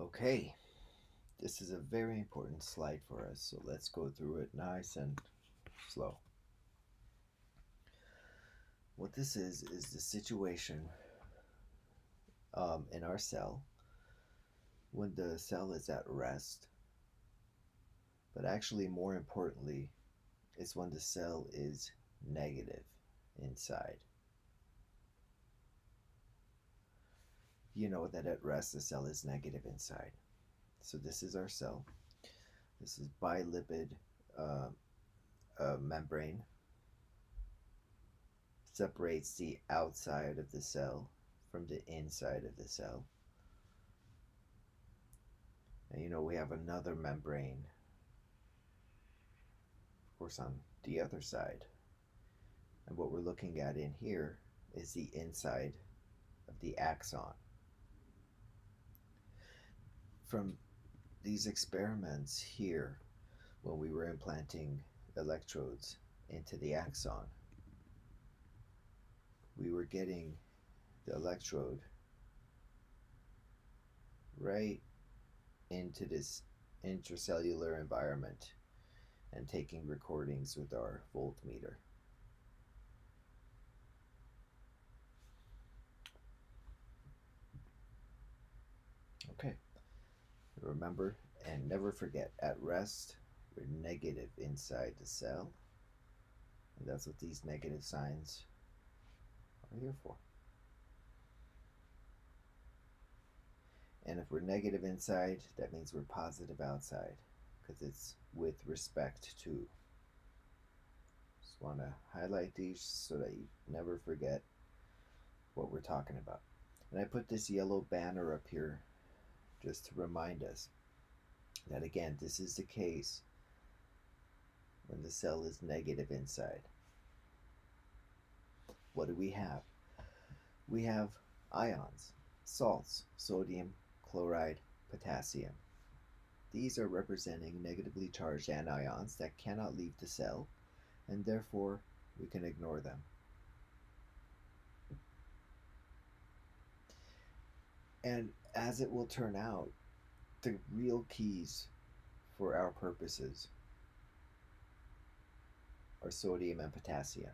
Okay, this is a very important slide for us, so let's go through it nice and slow. What this is the situation in our cell when the cell is at rest, but actually, more importantly, it's when the cell is negative inside. You know that at rest the cell is negative inside. So, this is our cell. This is bilipid uh, membrane, separates the outside of the cell from the inside of the cell. And we have another membrane, of course, on the other side. And what we're looking at in here is the inside of the axon. From these experiments here, when we were implanting electrodes into the axon, we were getting the electrode right into this intracellular environment and taking recordings with our voltmeter. Okay, remember and never forget, at rest, we're negative inside the cell, and that's what these negative signs are here for. And if we're negative inside, that means we're positive outside, because it's with respect to. Just want to highlight these so that you never forget what we're talking about. And I put this yellow banner up here just to remind us that, again, this is the case when the cell is negative inside. What do we have? We have ions, salts, sodium, chloride, potassium. These are representing negatively charged anions that cannot leave the cell, and therefore we can ignore them. And as it will turn out, the real keys for our purposes are sodium and potassium.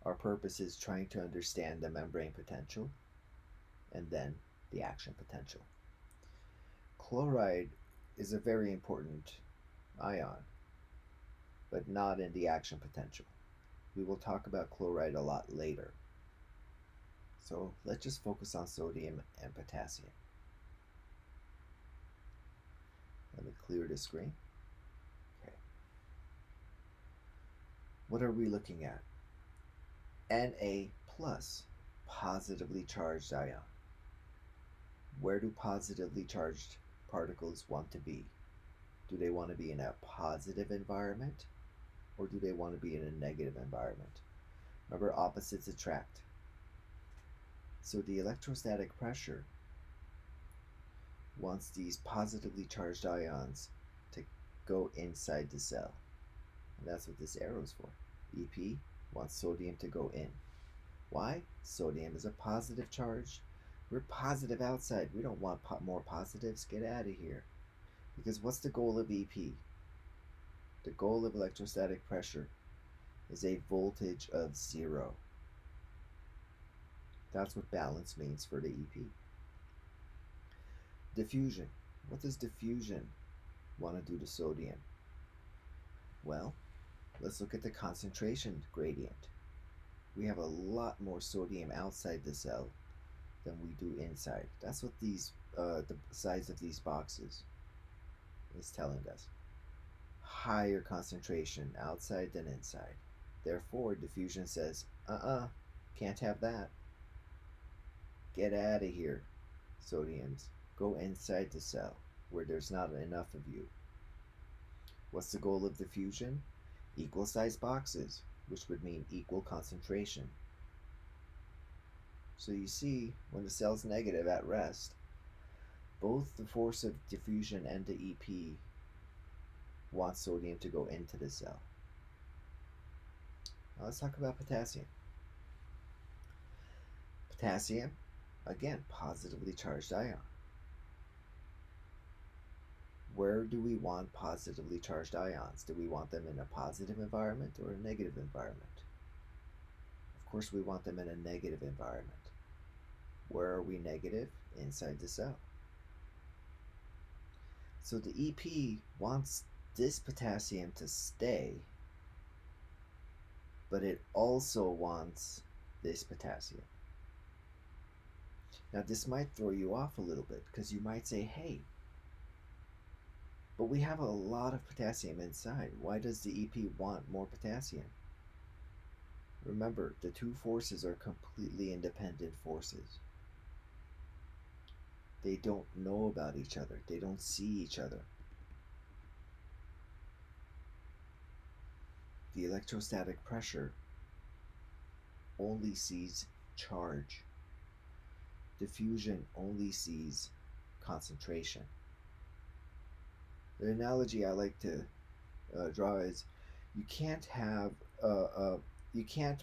Our purpose is trying to understand the membrane potential and then the action potential. Chloride is a very important ion, but not in the action potential. We will talk about chloride a lot later. So let's just focus on sodium and potassium. Let me clear the screen. Okay. What are we looking at? Na plus, positively charged ion. Where do positively charged particles want to be? Do they want to be in a positive environment, or do they want to be in a negative environment? Remember, opposites attract. So the electrostatic pressure wants these positively charged ions to go inside the cell. And that's what this arrow is for. EP wants sodium to go in. Why? Sodium is a positive charge. We're positive outside. We don't want more positives. Get out of here. Because what's the goal of EP? The goal of electrostatic pressure is a voltage of 0. That's what balance means for the EP. Diffusion. What does diffusion want to do to sodium? Well, let's look at the concentration gradient. We have a lot more sodium outside the cell than we do inside. That's what the size of these boxes is telling us. Higher concentration outside than inside. Therefore, diffusion says, can't have that. Get out of here, sodiums. Go inside the cell where there's not enough of you. What's the goal of diffusion? Equal size boxes, which would mean equal concentration. So you see, when the cell's negative at rest, both the force of diffusion and the EP want sodium to go into the cell. Now let's talk about potassium. Potassium, again, positively charged ion. where do we want positively charged ions? Do we want them in a positive environment or a negative environment? Of course, we want them in a negative environment. Where are we negative? Inside the cell. So the EP wants this potassium to stay, but it also wants this potassium. Now this might throw you off a little bit because you might say, hey, but we have a lot of potassium inside. Why does the EP want more potassium? Remember, the two forces are completely independent forces. They don't know about each other. They don't see each other. The electrostatic pressure only sees charge. Diffusion only sees concentration. The analogy I like to draw is you can't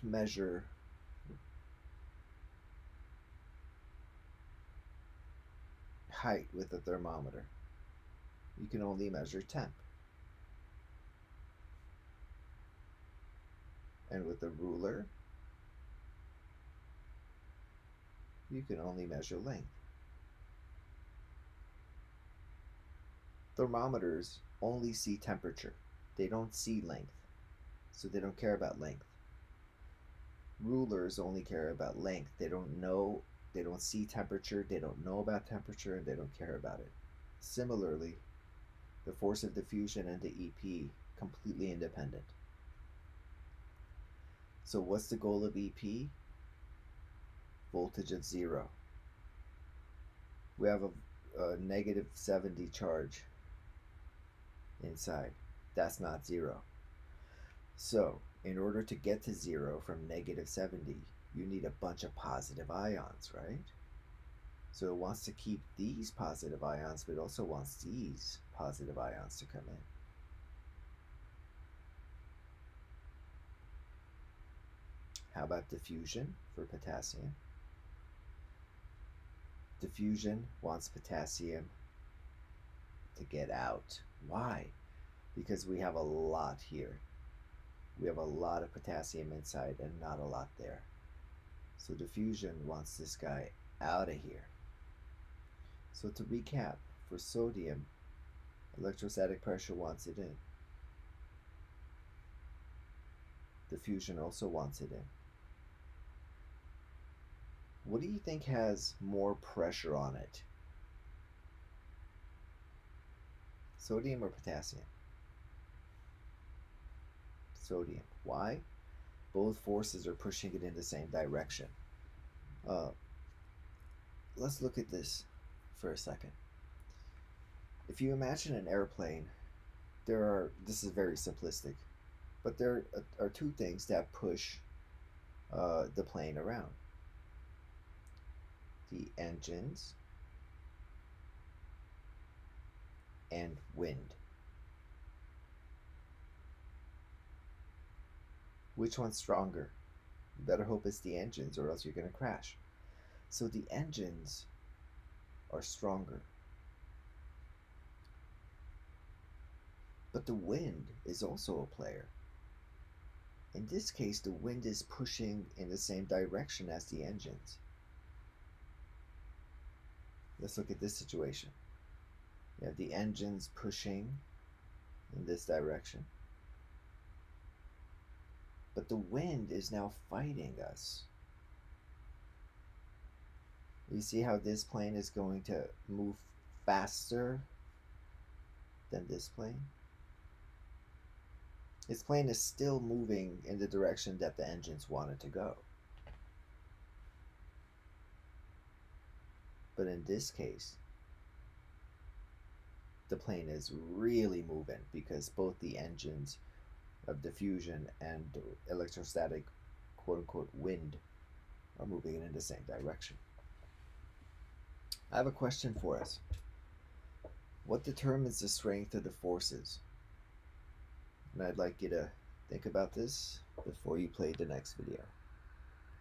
measure height with a thermometer. You can only measure temp. And with a ruler, you can only measure length. Thermometers only see temperature. They don't see length, so they don't care about length. Rulers only care about length. They don't see temperature, they don't know about temperature, and they don't care about it. Similarly, the force of diffusion and the EP, completely independent. So what's the goal of EP? Voltage of 0. We have a negative 70 charge inside. That's not 0. So in order to get to 0 from negative 70, you need a bunch of positive ions, right? So it wants to keep these positive ions, but it also wants these positive ions to come in. How about diffusion for potassium? Diffusion wants potassium to get out. Why? Because we have a lot here. We have a lot of potassium inside and not a lot there. So diffusion wants this guy out of here. So to recap, for sodium, electrostatic pressure wants it in. Diffusion also wants it in. What do you think has more pressure on it? Sodium or potassium? Sodium. Why? Both forces are pushing it in the same direction. Let's look at this for a second. If you imagine an airplane, this is very simplistic, but there are two things that push the plane around. The engines and wind. Which one's stronger? You better hope it's the engines or else you're going to crash. So the engines are stronger. But the wind is also a player. In this case, the wind is pushing in the same direction as the engines. Let's look at this situation. You have the engines pushing in this direction. But the wind is now fighting us. You see how this plane is going to move faster than this plane? This plane is still moving in the direction that the engines want it to go. But in this case, the plane is really moving because both the engines of diffusion and electrostatic quote-unquote wind are moving in the same direction. I have a question for us. What determines the strength of the forces? And I'd like you to think about this before you play the next video.